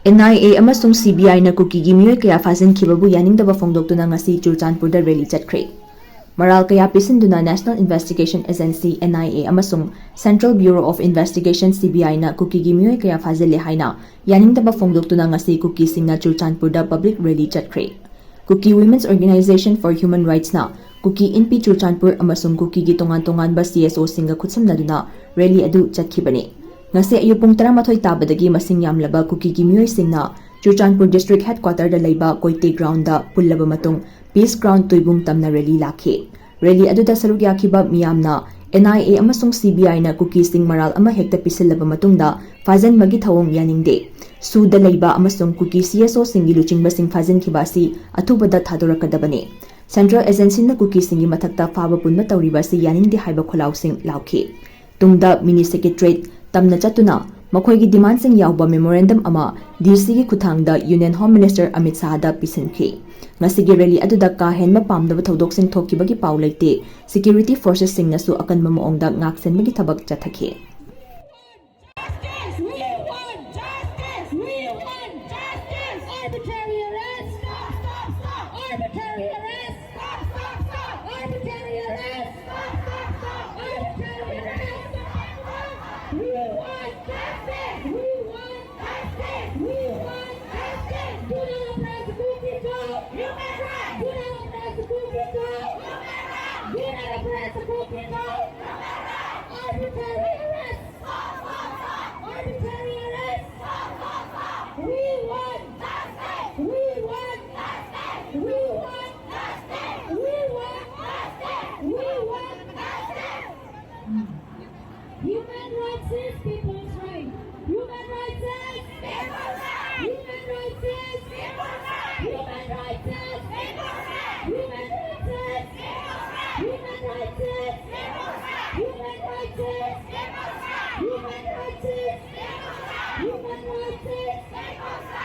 NIA amasung CBI na Kuki gi Meoi kaya Fajinkhibabu Yaningdaba Fongdoktuna Ngasi Ccpur rally Chatkhre. Maral kaya pisinduna National Investigation Agency NIA amasung Central Bureau of Investigation CBI na Kuki gi Meoi kaya fazile haina Yaningdaba Fongdoktuna Ngasi Kuki singna Ccpur public rally Chatkhre. Kuki Women's Organization for Human Rights na Kuki NP Ccpur amasung Kuki gi tongan ba CSO singa khutsamnaduna rally adu chatkibani. Ngasi ayupung 13 tabadagi masing yamlaba Kuki gi Meoi singna Ccpur District Headquarter da laiba Koite Ground da pullaba matung Peace Ground tuibung tamna rally lakhe. Rally aduda saruk yakiba miyamna NIA amasung CBI na Kuki sing maral ama hekta pisilaba matungda fajan magi thawong yaningde. Suda laiba amasung Kuki CSO singi luchingba sing Fajinkhibabu athubada thadorakadabane. Central Agency na Kuki singi mathakta faba punma tawriba si yaningde haiba kholaw sing laukhe. Tungda Mini Secretariat tamna chatuna makhoi demand sing yawba memorandum ama DC gi khuthangda Union Home Minister Amit Shah da pisinkhre. Ngasi gi rally aduda ka henma pamdaba thodok sing thokibagi paw leite security forces sing nasu akanma moongda ngaksen magi thabak chathakhe. Human rights is people's right. Human rights is people's right. Human rights is people's right. Human rights is people's right. Human rights is people's right. Human rights is people's right. Human rights is people's right. Human rights is people's right. Human rights is people's right.